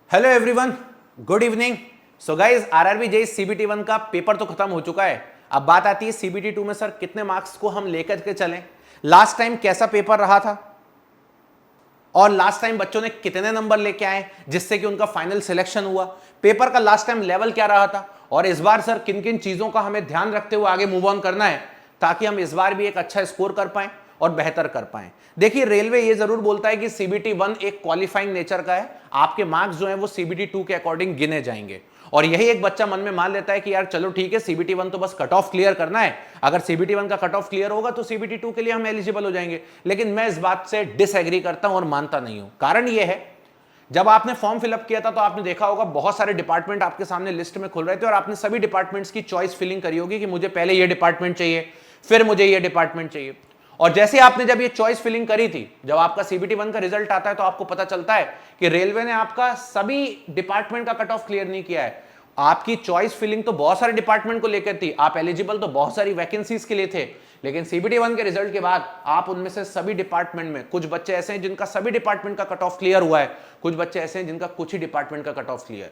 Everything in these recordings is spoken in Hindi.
Hello everyone, good evening. So guys, RRB JE CBT 1 का पेपर तो खत्म हो चुका है। अब बात आती है सीबीटी 2 में सर कितने मार्क्स को हम लेकर के चलें। लास्ट टाइम कैसा पेपर रहा था और लास्ट टाइम बच्चों ने कितने नंबर लेके आए जिससे कि उनका फाइनल सिलेक्शन हुआ। पेपर का लास्ट टाइम लेवल क्या रहा था और इस बार सर किन किन चीजों का हमें ध्यान रखते हुए आगे मूव ऑन करना है ताकि हम इस बार भी एक अच्छा स्कोर कर पाएं और बेहतर कर पाएं। देखिए, रेलवे ये जरूर बोलता है कि सीबीटी 1 एक क्वालिफाइंग नेचर का है। आपके मार्क्स जो है वो सीबीटी 2 के अकॉर्डिंग गिने जाएंगे और यही एक बच्चा मन में मान लेता है कि यार चलो ठीक है, सीबीटी 1 तो बस कट ऑफ क्लियर करना है। अगर सीबीटी 1 का कट ऑफ क्लियर होगा तो सीबीटी 2 के लिए हम एलिजिबल हो जाएंगे। लेकिन मैं इस बात से डिसएग्री करता हूं और मानता नहीं हूं। कारण यह है, जब आपने फॉर्म फिलअप किया था तो आपने देखा होगा बहुत सारे डिपार्टमेंट आपके सामने लिस्ट में खुल रहे थे और आपने सभी डिपार्टमेंट्स की चॉइस फिलिंग करी होगी कि मुझे पहले ये डिपार्टमेंट चाहिए, फिर मुझे ये डिपार्टमेंट चाहिए। और जैसे आपने जब ये चॉइस फिलिंग करी थी, जब आपका सीबीटी 1 का रिजल्ट आता है तो आपको पता चलता है कि रेलवे ने आपका सभी डिपार्टमेंट का कट ऑफ क्लियर नहीं किया है। आपकी चॉइस फिलिंग तो बहुत सारे डिपार्टमेंट को लेकर थी, आप एलिजिबल तो बहुत सारी वैकेंसीज के लिए थे, लेकिन सीबीटी 1 के रिजल्ट के बाद आप उनमें से सभी डिपार्टमेंट में, कुछ बच्चे ऐसे हैं जिनका सभी डिपार्टमेंट का कट ऑफ क्लियर हुआ है, कुछ बच्चे ऐसे हैं जिनका कुछ ही डिपार्टमेंट का कट ऑफ क्लियर।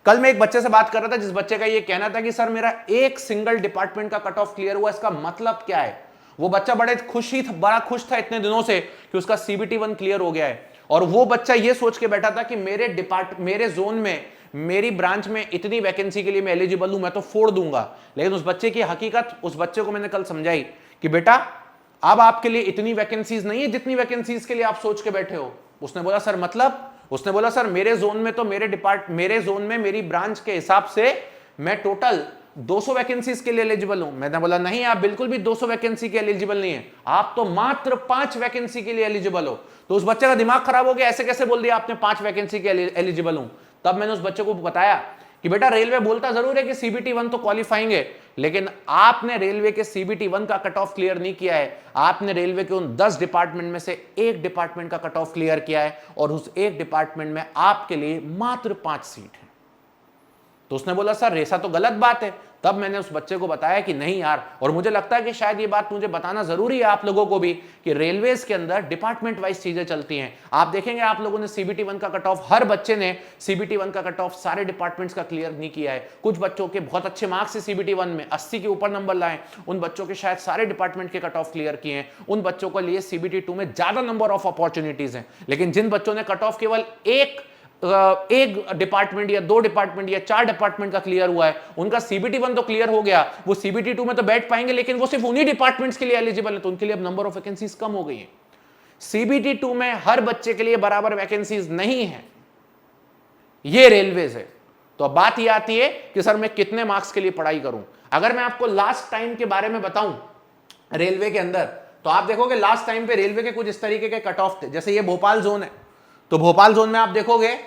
कल मैं एक बच्चे से बात कर रहा था जिस बच्चे का ये कहना था कि सर मेरा एक सिंगल डिपार्टमेंट का कट ऑफ क्लियर हुआ, इसका मतलब क्या है। वो बच्चा बड़ा खुश था इतने दिनों से कि उसका सीबीटी 1 क्लियर हो गया है और वो बच्चा ये सोच के बैठा था कि मेरे जोन में, मेरी ब्रांच में इतनी वैकेंसी के लिए मैं एलिजिबल हूं, मैं तो फोड़ दूंगा। लेकिन उस बच्चे की हकीकत, उस बच्चे को मैंने कल समझाई कि बेटा अब आपके लिए इतनी वैकेंसीज नहीं है जितनी वैकेंसीज के लिए आप सोच के बैठे हो। उसने बोला सर मतलब, उसने बोला सर मेरे जोन में तो मेरे जोन में मेरी ब्रांच के हिसाब से मैं टोटल 200 वैकेंसीज के लिए एलिजिबल हूं। मैंने बोला नहीं, आप बिल्कुल भी 200 वैकेंसी के एलिजिबल नहीं है, आप तो मात्र 5 वैकेंसी के लिए एलिजिबल हो। तो उस बच्चे का दिमाग खराब हो गया, ऐसे कैसे बोल दिया आपने 5 वैकेंसी के एलिजिबल हूं। तब मैंने उस बच्चे को बताया कि बेटा रेलवे बोलता जरूर है कि सीबीटी 1 तो क्वालिफाइंग है, लेकिन आपने रेलवे के सीबीटी 1 का कट ऑफ क्लियर नहीं किया है। आपने रेलवे के उन 10 डिपार्टमेंट में से एक डिपार्टमेंट का कट ऑफ क्लियर किया है और उस एक डिपार्टमेंट में आपके लिए मात्र 5 सीट है। तो उसने बोला सर ऐसा तो गलत बात है। तब मैंने उस बच्चे को बताया कि नहीं यार, और मुझे लगता है कि शायद ये बात मुझे बताना जरूरी है आप लोगों को भी कि रेलवेज के अंदर डिपार्टमेंट वाइज चीजें चलती हैं। आप देखेंगे आप लोगों ने सीबीटी 1 का कट ऑफ, हर बच्चे ने सीबीटी 1 का कट ऑफ सारे डिपार्टमेंट्स का क्लियर नहीं किया है। कुछ बच्चों के बहुत अच्छे मार्क्स है सीबीटी 1 में, 80 के ऊपर नंबर लाए, उन बच्चों के शायद सारे डिपार्टमेंट के कट ऑफ क्लियर किए हैं। उन बच्चों के लिए सीबीटी 2 में ज्यादा नंबर ऑफ अपॉर्चुनिटीज हैं। लेकिन जिन बच्चों ने कट ऑफ केवल एक डिपार्टमेंट या 2 डिपार्टमेंट या 4 डिपार्टमेंट का क्लियर हुआ है, उनका सीबीटी 1 तो क्लियर हो गया, वो सीबीटी 2 में तो बैठ पाएंगे, लेकिन वो सिर्फ उन्हीं डिपार्टमेंट्स के लिए एलिजिबल है, तो उनके लिए अब नंबर ऑफ वैकेंसीज कम हो गई है। सीबीटी 2 में हर बच्चे के लिए बराबर वैकेंसीज नहीं है, ये रेलवेज है। तो अब बात ये आती है कि सर मैं कितने मार्क्स के लिए पढ़ाई करूं। अगर मैं आपको लास्ट टाइम के बारे में बताऊं रेलवे के अंदर, तो आप देखोगे लास्ट टाइम पे रेलवे के कुछ इस तरीके के कट ऑफ थे। जैसे ये भोपाल जोन है, तो भोपाल जोन में आप देखोगे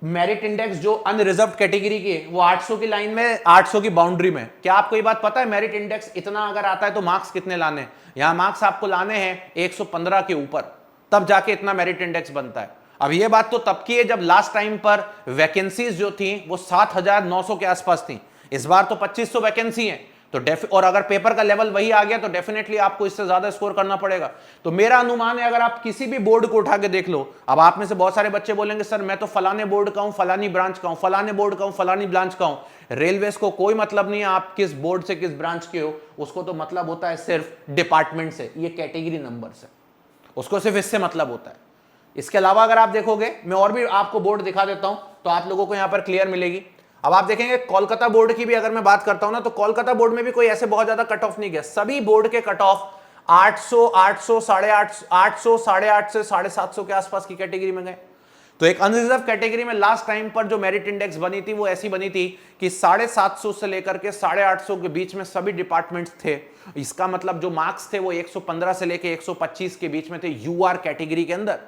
मेरिट इंडेक्स जो अनरिजर्व कैटेगरी की है वो 800 की लाइन में, 800 की बाउंड्री में। क्या आपको ये बात पता है मेरिट इंडेक्स इतना अगर आता है तो मार्क्स कितने लाने हैं? यहां मार्क्स आपको लाने हैं 115 के ऊपर, तब जाके इतना मेरिट इंडेक्स बनता है। अब ये बात तो तब की है जब लास्ट टाइम पर वैकेंसीज जो थी वो 7900 के आसपास थी। इस बार तो 2500 वैकेंसी है, तो और अगर पेपर का लेवल वही आ गया तो डेफिनेटली आपको इससे ज्यादा स्कोर करना पड़ेगा। तो मेरा अनुमान है, अगर आप किसी भी बोर्ड को उठा के देख लो, अब आप में से बहुत सारे बच्चे बोलेंगे सर मैं तो फलाने बोर्ड का हूं, फलानी ब्रांच का हूं, फलाने बोर्ड का हूं, फलानी ब्रांच का हूं। रेलवेज को कोई मतलब नहीं है आप किस बोर्ड से किस ब्रांच के हो, उसको तो मतलब होता है सिर्फ डिपार्टमेंट से, ये कैटेगरी नंबर से, उसको सिर्फ इससे मतलब होता है। इसके अलावा अगर आप देखोगे, मैं और भी आपको बोर्ड दिखा देता हूं तो आप लोगों को यहां पर क्लियर मिलेगी। अब आप देखेंगे कोलकाता बोर्ड की भी अगर मैं बात करता हूं ना, तो कोलकाता बोर्ड में भी कोई ऐसे बहुत ज्यादा कट ऑफ नहीं गया। सभी बोर्ड के कट ऑफ 800, 800, 850, 800, 850 से 750 के आसपास की कैटेगरी में गए। तो एक अनरिजर्व कैटेगरी में लास्ट टाइम पर जो मेरिट इंडेक्स बनी थी वो ऐसी बनी थी कि 750 से लेकर के 850 के बीच में सभी डिपार्टमेंट्स थे। इसका मतलब जो मार्क्स थे वो 115 से लेकर 125 के बीच में थे यूआर कैटेगरी के अंदर।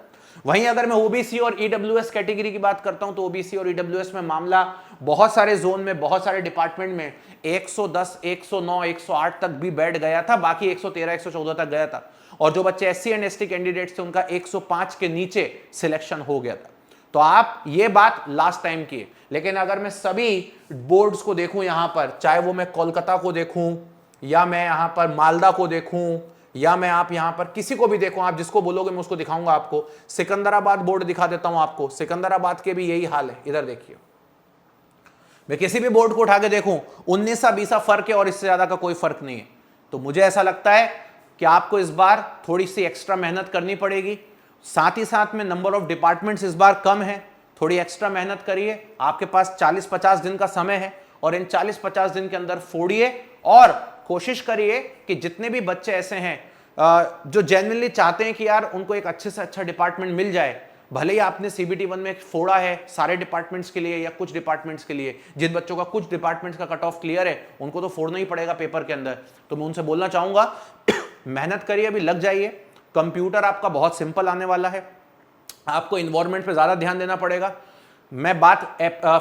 वहीं अगर मैं ओबीसी और ईडब्ल्यूएस कैटेगरी की बात करता हूं तो ओबीसी और ईडब्ल्यूएस में मामला बहुत सारे जोन में, बहुत सारे डिपार्टमेंट में 110, 109, 108 तक भी बैठ गया था, बाकी 113, 114 तक गया था। और जो बच्चे एससी एंड एसटी कैंडिडेट्स थे उनका 105 के नीचे सिलेक्शन हो गया था। तो आप ये बात लास्ट टाइम की, लेकिन अगर मैं सभी बोर्ड्स को देखूं यहां पर, चाहे वो मैं कोलकाता को देखूं या मैं यहां पर मालदा को देखूं या मैं आप यहां पर किसी को भी देखो, आप जिसको बोलोगे मैं उसको दिखाऊंगा आपको। सिकंदराबाद बोर्ड दिखा देता हूं आपको, सिकंदराबाद के भी यही हाल है। इधर देखिए, मैं किसी भी बोर्ड को उठा के देखूं 19-20 फर्क है और इससे ज्यादा का कोई फर्क नहीं है। तो मुझे ऐसा लगता है कि आपको इस बार थोड़ी सी एक्स्ट्रा मेहनत करनी पड़ेगी। साथ ही साथ में नंबर ऑफ डिपार्टमेंट्स इस बार कम है, थोड़ी एक्स्ट्रा मेहनत करिए। आपके पास 40-50 दिन का समय है और इन 40-50 दिन के अंदर फोड़िए और कोशिश करिए कि जितने भी बच्चे ऐसे हैं जो जेन्युइनली चाहते हैं कि यार उनको एक अच्छे से अच्छा डिपार्टमेंट मिल जाए, भले ही आपने सीबीटी 1 में फोड़ा है सारे डिपार्टमेंट्स के लिए या कुछ डिपार्टमेंट्स के लिए, जिन बच्चों का कुछ डिपार्टमेंट्स का कट ऑफ क्लियर है उनको तो फोड़ना ही पड़ेगा पेपर के अंदर। तो मैं उनसे बोलना चाहूंगा मेहनत करिए, अभी लग जाइए। कंप्यूटर आपका बहुत सिंपल आने वाला है, आपको इन्वायरमेंट पे ज्यादा ध्यान देना पड़ेगा। मैं बात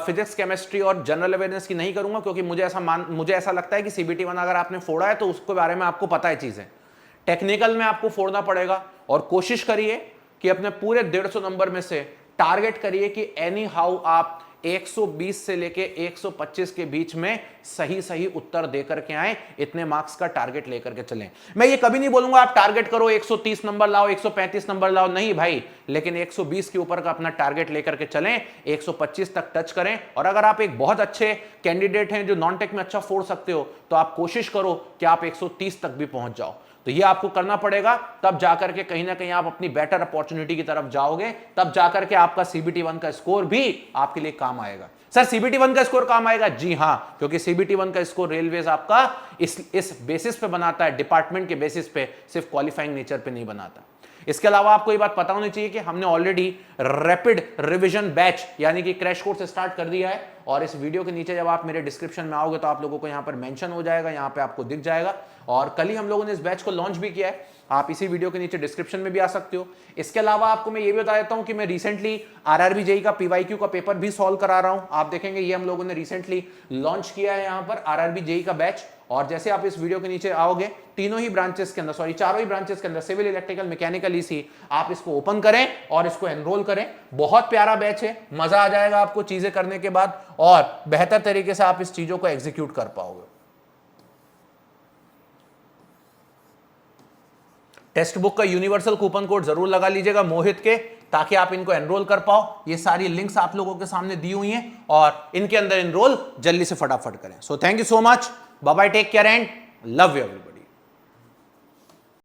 फिजिक्स, केमिस्ट्री और जनरल अवेयरनेस की नहीं करूंगा क्योंकि मुझे ऐसा लगता है कि सीबीटी 1 अगर आपने फोड़ा है तो उसके बारे में आपको पता है चीजें। टेक्निकल में आपको फोड़ना पड़ेगा और कोशिश करिए कि अपने पूरे 150 नंबर में से टारगेट करिए कि एनी हाउ आप 120 से लेके 125 के बीच में सही सही उत्तर देकर के आए, इतने मार्क्स का टारगेट लेकर के चलें। मैं ये कभी नहीं बोलूंगा आप टारगेट करो 130 नंबर लाओ, 135 नंबर लाओ, नहीं भाई, लेकिन 120 के ऊपर का अपना टारगेट लेकर के चलें, 125 तक टच करें। और अगर आप एक बहुत अच्छे कैंडिडेट हैं जो नॉन टेक में अच्छा फोड़ सकते हो तो आप कोशिश करो कि आप 130 तक भी पहुंच जाओ। तो ये आपको करना पड़ेगा, तब जाकर के कहीं ना कहीं आप अपनी बेटर अपॉर्चुनिटी की तरफ जाओगे, तब जाकर के आपका सीबीटी 1 का स्कोर भी आपके लिए काम आएगा। सर सीबीटी 1 का स्कोर काम आएगा? जी हां, क्योंकि सीबीटी 1 का स्कोर रेलवेज आपका इस बेसिस पे बनाता है, डिपार्टमेंट के बेसिस पे, सिर्फ क्वालिफाइंग नेचर पे नहीं बनाता। इसके अलावा आपको ये बात पता होनी चाहिए कि हमने ऑलरेडी रैपिड रिवीजन बैच यानी कि क्रैश कोर्स स्टार्ट कर दिया है और इस वीडियो के नीचे जब आप मेरे डिस्क्रिप्शन में आओगे तो आप लोगों को यहां पर मेंशन हो जाएगा, यहां पे आपको दिख जाएगा। और कल ही हम लोगों ने इस बैच को लॉन्च भी किया है, आप इसी वीडियो के नीचे डिस्क्रिप्शन में भी आ सकते हो। इसके अलावा आपको मैं ये भी बता देता हूं कि मैं रिसेंटली आरआरबी जेईई का पीवाईक्यू का पेपर भी सॉल्व करा रहा हूं। आप देखेंगे ये हम लोगों ने रिसेंटली लॉन्च किया है यहां पर आरआरबी जेईई का बैच। और जैसे आप इस वीडियो के नीचे आओगे, तीनों ही ब्रांचेस के अंदर, सॉरी चारों ही ब्रांचेस के अंदर, सिविल, इलेक्ट्रिकल, मैकेनिकल, ईसी, आप इसको ओपन करें और इसको एनरोल करें। बहुत प्यारा बैच है, मजा आ जाएगा आपको चीजें करने के बाद और बेहतर तरीके से आप इस चीजों को एग्जीक्यूट कर पाओगे। टेक्स्ट बुक का यूनिवर्सल कूपन कोड जरूर लगा लीजिएगा मोहित के, ताकि आप इनको एनरोल कर पाओ। ये सारी लिंक्स आप लोगों के सामने दी हुई हैं और इनके अंदर एनरोल जल्दी से फटाफट करें। So thank you so much, bye bye, take care and love you everybody.